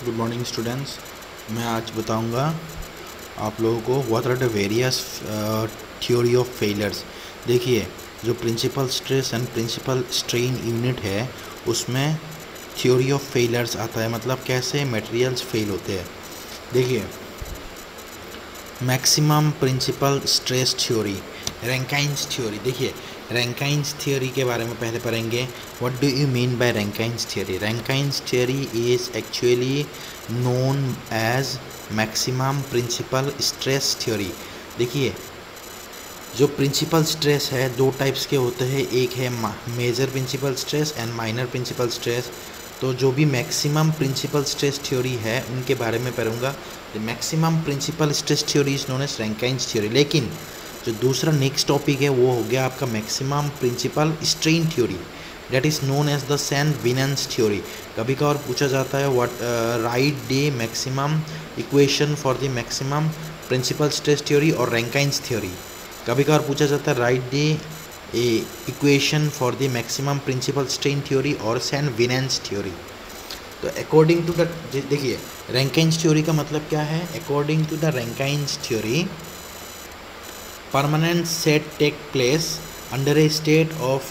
Good morning students. मैं आज बताऊंगा आप लोगों को what are the various theory of failures. देखिए, जो principal stress and principal strain unit है उसमें थ्योरी ऑफ फेलियर्स आता है, मतलब कैसे मटेरियल्स फेल होते हैं। देखिए, maximum principal stress theory, Rankine's theory. देखिए, रैंकाइन्स थ्योरी के बारे में पहले पढ़ेंगे। What do you mean by Rankine's theory? Rankine's theory is actually known as maximum principal stress theory. देखिए, जो प्रिंसिपल स्ट्रेस है दो टाइप्स के होते हैं, एक है major principal stress and minor principal stress. तो जो भी मैक्सिमम प्रिंसिपल स्ट्रेस थ्योरी है उनके बारे में पढ़ूंगा। The maximum principal stress theory is known as Rankine's theory. लेकिन जो दूसरा नेक्स्ट टॉपिक है वो हो गया आपका maximum principal strain theory, that is known as the Saint Venant's theory. कभी कभार पूछा जाता है what write the maximum equation for the maximum principal stress theory और रैंकाइन्स थ्योरी। कभी कभार पूछा जाता है write the equation for the maximum principal strain theory और सैन विनेंस थ्योरी। तो अकॉर्डिंग टू द, देखिए रैंकाइन्स थ्योरी का मतलब क्या है। According to the Rankine's theory, permanent set take place under a state of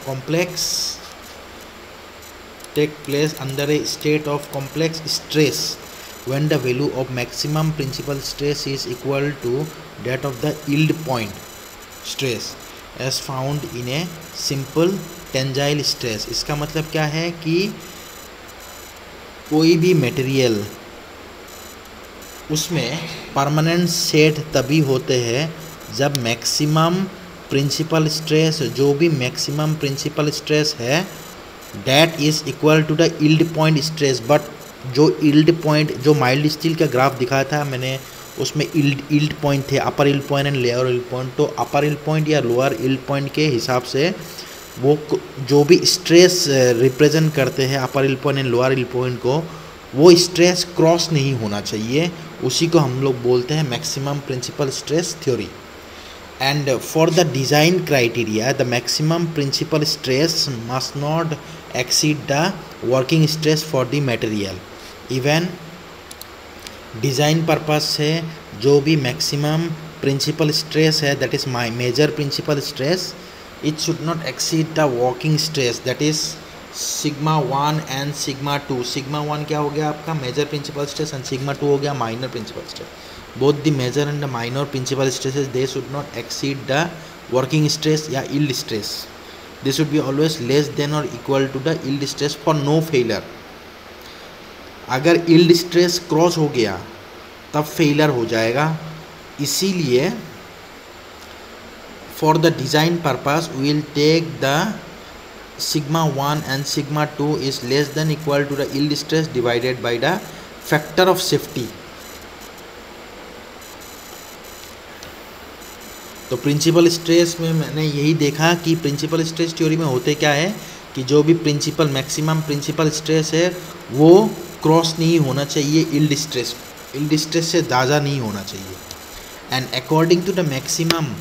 complex stress when the value of maximum principal stress is equal to that of the yield point stress as found in a simple tensile stress। इसका मतलब क्या है कि कोई भी material उसमें permanent set तभी होते हैं जब मैक्सिमम प्रिंसिपल स्ट्रेस, जो भी मैक्सिमम प्रिंसिपल स्ट्रेस है that is equal to the yield point stress. But जो यील्ड पॉइंट, जो माइल्ड स्टील का ग्राफ दिखाया था मैंने, उसमें यील्ड पॉइंट थे, upper yield point and lower yield point. तो अपर यील्ड पॉइंट या लोअर यील्ड पॉइंट के हिसाब से वो जो भी स्ट्रेस रिप्रेजेंट करते हैं upper yield point and lower yield point को, वो स्ट्रेस क्रॉस नहीं होना चाहिए। उसी को हम लोग बोलते हैं maximum principal stress theory. And for the design criteria, the maximum principal stress must not exceed the working stress for the material. Even design purpose से जो भी maximum principal stress है, that is my major principal stress, it should not exceed the working stress, that is sigma 1 and sigma 2। sigma 1 क्या हो गया आपका major principal stress and sigma 2 हो गया minor principal stress. both the major and the minor principal stresses, they should not exceed the working stress या yield stress. They should be always less than or equal to the yield stress for no failure। अगर yield stress cross हो गया तब failure हो जाएगा। इसीलिए for the design purpose we will take the sigma 1 and sigma 2 is less than equal to the yield stress divided by the factor of safety। तो principal stress में मैंने यही देखा कि प्रिंसिपल स्ट्रेस थ्योरी में होते क्या है कि जो भी प्रिंसिपल मैक्सिमम प्रिंसिपल स्ट्रेस है वो क्रॉस नहीं होना चाहिए यील्ड स्ट्रेस से ज़्यादा नहीं होना चाहिए। And according to the maximum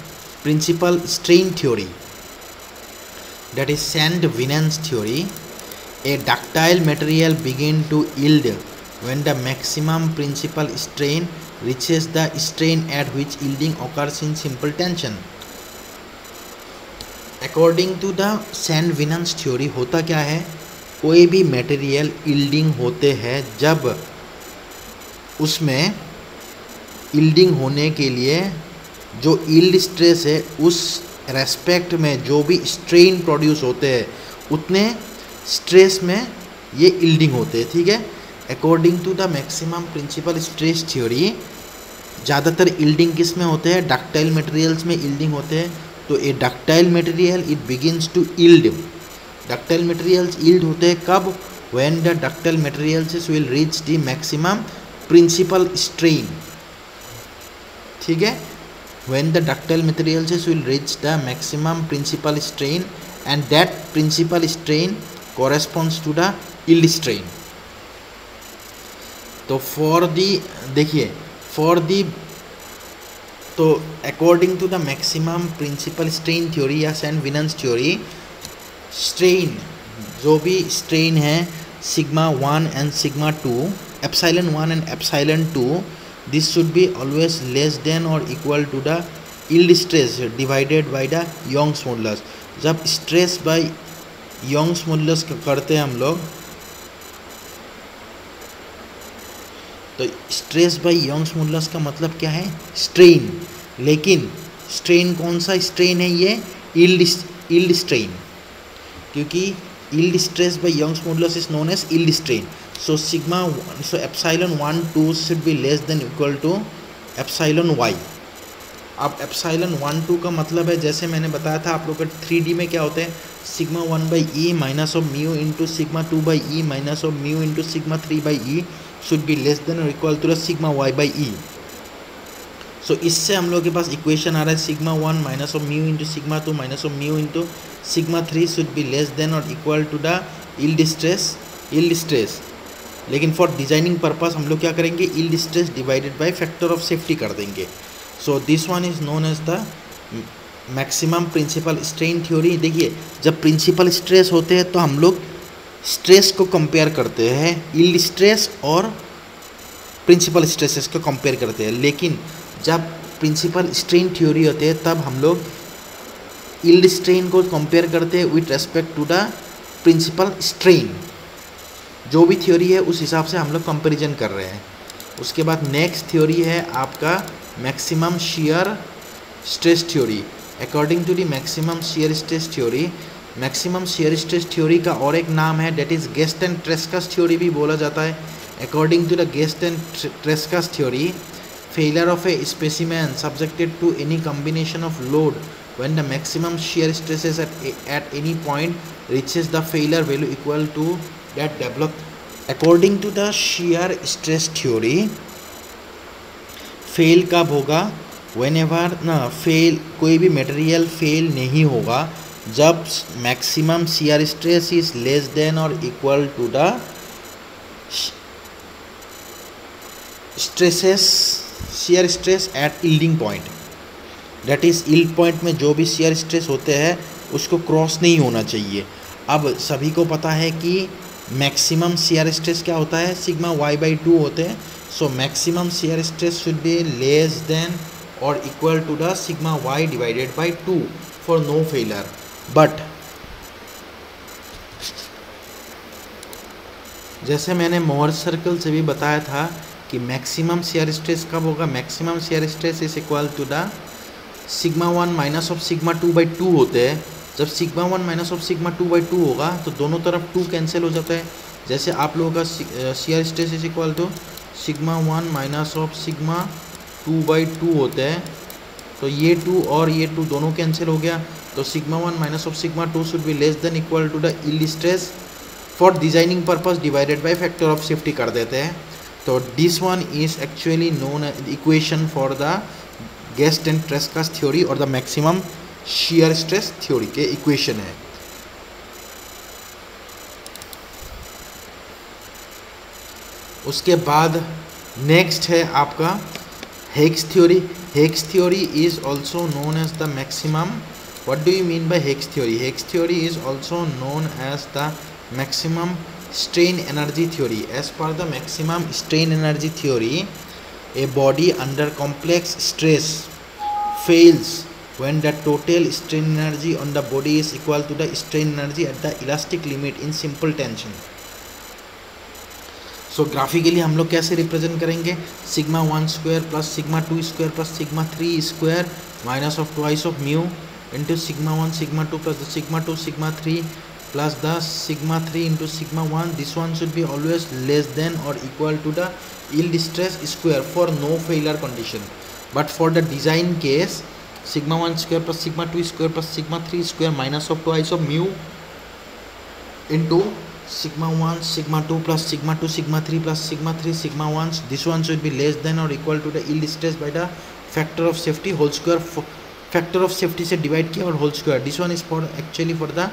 principal strain theory, that is Saint Venant's theory, a ductile material begin to yield when the maximum principal strain reaches the strain at which yielding occurs in simple tension। According to the Saint Venant's theory होता क्या है, कोई भी material yielding होते हैं जब उसमें yielding होने के लिए जो यील्ड स्ट्रेस है उस रेस्पेक्ट में जो भी स्ट्रेन प्रोड्यूस होते हैं उतने स्ट्रेस में ये यील्डिंग होते हैं। ठीक है, according to the maximum principal stress theory ज़्यादातर यील्डिंग किस में होते हैं, डक्टाइल मटेरियल्स में यील्डिंग होते हैं। तो a ductile material it begins to yield, ductile materials yield होते हैं कब, when the ductile materials will reach the maximum principal strain. ठीक है, when the ductile materials will reach the maximum principal strain and that principal strain corresponds to the yield strain. तो तो according to the maximum principal strain theory या Saint Venant's theory, strain जो भी strain है sigma 1 and sigma 2 epsilon 1 and epsilon 2, this should be always less than or equal to the yield stress divided by the Young's modulus. जब stress by Young's modulus करते हैं हम लोग, तो stress by Young's modulus का मतलब क्या है? स्ट्रेन. लेकिन स्ट्रेन कौन सा स्ट्रेन है? ये यील्ड स्ट्रेन, क्योंकि yield stress by Young's modulus is known as yield strain. So epsilon 1 2 should be less than equal to epsilon y. अब epsilon 1 2 का मतलब है, जैसे मैंने बताया था आप लोग का 3D में क्या होते हैं, sigma 1 by E minus of mu into sigma 2 by E minus of mu into sigma 3 by E should be less than और equal to the sigma Y by E. So इससे हम लोग के पास इक्वेशन आ रहा है sigma 1 minus of mu into sigma 2 minus of mu into sigma 3 should be less than और equal to the yield stress. लेकिन फॉर डिजाइनिंग पर्पस हम लोग क्या करेंगे, yield stress divided by factor of safety कर देंगे. So this one is known as the maximum principal strain theory. देखिए, जब प्रिंसिपल स्ट्रेस होते हैं तो हम लोग स्ट्रेस को कंपेयर करते हैं, यील्ड स्ट्रेस और प्रिंसिपल स्ट्रेसेस को कंपेयर करते हैं. लेकिन जब प्रिंसिपल स्ट्रेन थ्योरी होते हैं तब हम लोग यील्ड स्ट्रेन को कंपेयर करते हैं with respect to the principal strain. जो भी थ्योरी है उस हिसाब से हम लोग कंपैरिजन कर रहे हैं. उसके बाद नेक्स्ट थ्योरी है आपका maximum shear stress theory. According to the maximum shear stress theory, maximum shear stress theory का और एक नाम है, that is Guest and Tresca's theory भी बोला जाता है. According to the Guest and Tresca's theory, failure of a specimen subjected to any combination of load when the maximum shear stresses at any point reaches the failure value equal to that developed. According to the shear stress theory, fail कब होगा? whenever fail कोई भी material fail नहीं होगा जब maximum shear stress is less than or equal to the shear stress at yielding point. That is yield point में जो भी शियर स्ट्रेस होते हैं उसको क्रॉस नहीं होना चाहिए. अब सभी को पता है कि मैक्सिमम शियर स्ट्रेस क्या होता है, सिग्मा वाई बाई 2 होते हैं. So maximum shear stress should be less than और equal to the sigma Y divided by 2 for no failure. But जैसे मैंने मोहर्स सर्कल से भी बताया था कि मैक्सिमम शियर स्ट्रेस कब होगा, maximum shear stress is equal to the sigma 1 minus of sigma 2 by 2 होते हैं. जब sigma 1 minus of sigma 2 by 2 होगा तो दोनों तरफ 2 कैंसिल हो जाता है. जैसे आप लोगों का shear stress is equal to sigma 1 minus of sigma 2 by 2 होते हैं, तो ये 2 और ये 2 दोनों कैंसिल हो गया. तो sigma 1 minus of sigma 2 should be less than equal to the yield stress for designing purpose divided by factor of safety कर देते हैं. तो this one is actually known equation for the Guest and Tresca's theory और the maximum shear stress theory के equation है. उसके बाद next है आपका Haigh's theory. Haigh's theory is also known as the maximum. What do you mean by Haigh's theory? Haigh's theory is also known as the maximum strain energy theory. As per the maximum strain energy theory, a body under complex stress fails when the total strain energy on the body is equal to the strain energy at the elastic limit in simple tension. So graphically हम लोग कैसे represent करेंगे, sigma 1 square plus sigma 2 square plus sigma 3 square minus of twice of mu into sigma 1 sigma 2 plus sigma 2 sigma 3 plus the sigma 3 into sigma 1. This one should be always less than or equal to the yield stress square for no failure condition. But for the design case, sigma 1 square plus sigma 2 square plus sigma 3 square minus of twice of mu into sigma 1 sigma 2 plus sigma 2 sigma 3 plus sigma 3 sigma 1. This one should be less than or equal to the yield stress by the factor of safety whole square. Factor of safety से divide किया और whole square. This one is for actually for the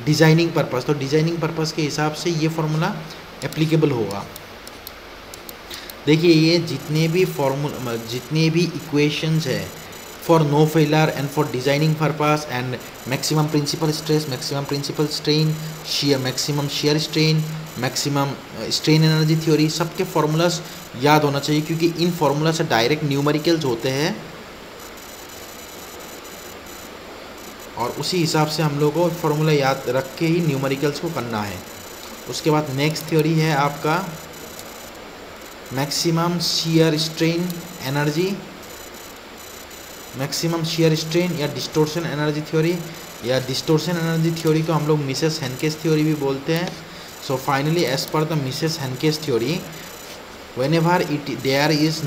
designing purpose. तो designing purpose के हिसाब से ये formula applicable होगा. देखिए ये जितने भी इक्वेशंस है for no failure and for designing purpose and maximum principal stress, maximum principal strain, maximum shear strain, maximum strain energy theory, सबके फार्मूलाज याद होना चाहिए क्योंकि इन फार्मूला से डायरेक्ट न्यूमेरिकल्स होते हैं और उसी हिसाब से हम लोग को फार्मूला याद रख के ही न्यूमेरिकल्स को करना है। उसके बाद नेक्स्ट थ्योरी है आपका maximum shear strain energy, maximum shear strain या डिस्टोर्शन एनर्जी थ्योरी, या डिस्टोर्शन एनर्जी थ्योरी को हम लोग मिसेस हेनकेस थ्योरी भी बोलते हैं। So finally as per the Mises Hencky's theory, whenever there is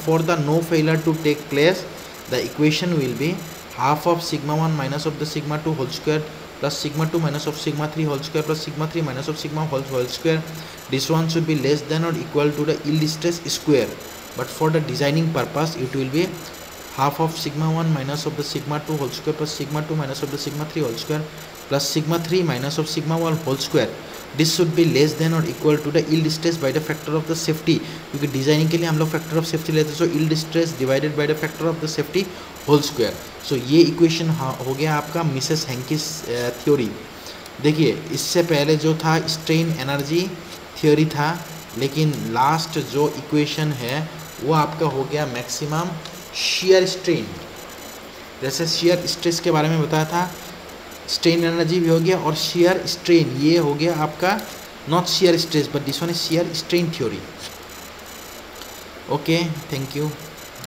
for the no failure to take place, the equation will be half of sigma 1 minus of the sigma 2 whole square plus sigma 2 minus of sigma 3 whole square plus sigma 3 minus of sigma whole square. This one should be less than or equal to the yield stress square, but for the designing purpose it will be half of sigma 1 minus of the sigma 2 whole square plus sigma 2 minus of the sigma 3 whole square plus sigma 3 minus of sigma 1 whole square. This should be less than or equal to the yield stress by the factor of the safety, क्योंकि designing के लिए हम लोग factor of safety लेते हैं। सो yield stress divided by the factor of the safety whole square. So ये equation हो गया आपका मिसेस हेनकेस थ्योरी। देखिए इससे पहले जो था स्ट्रेन एनर्जी थ्योरी था, लेकिन लास्ट जो इक्वेशन है वो आपका हो गया मैक्सिमम शियर स्ट्रेन। जैसे शियर स्ट्रेस के बारे में बताया था, स्ट्रेन एनर्जी भी हो गया और शियर स्ट्रेन ये हो गया आपका not shear stress but this one is shear strain theory. Okay, thank you.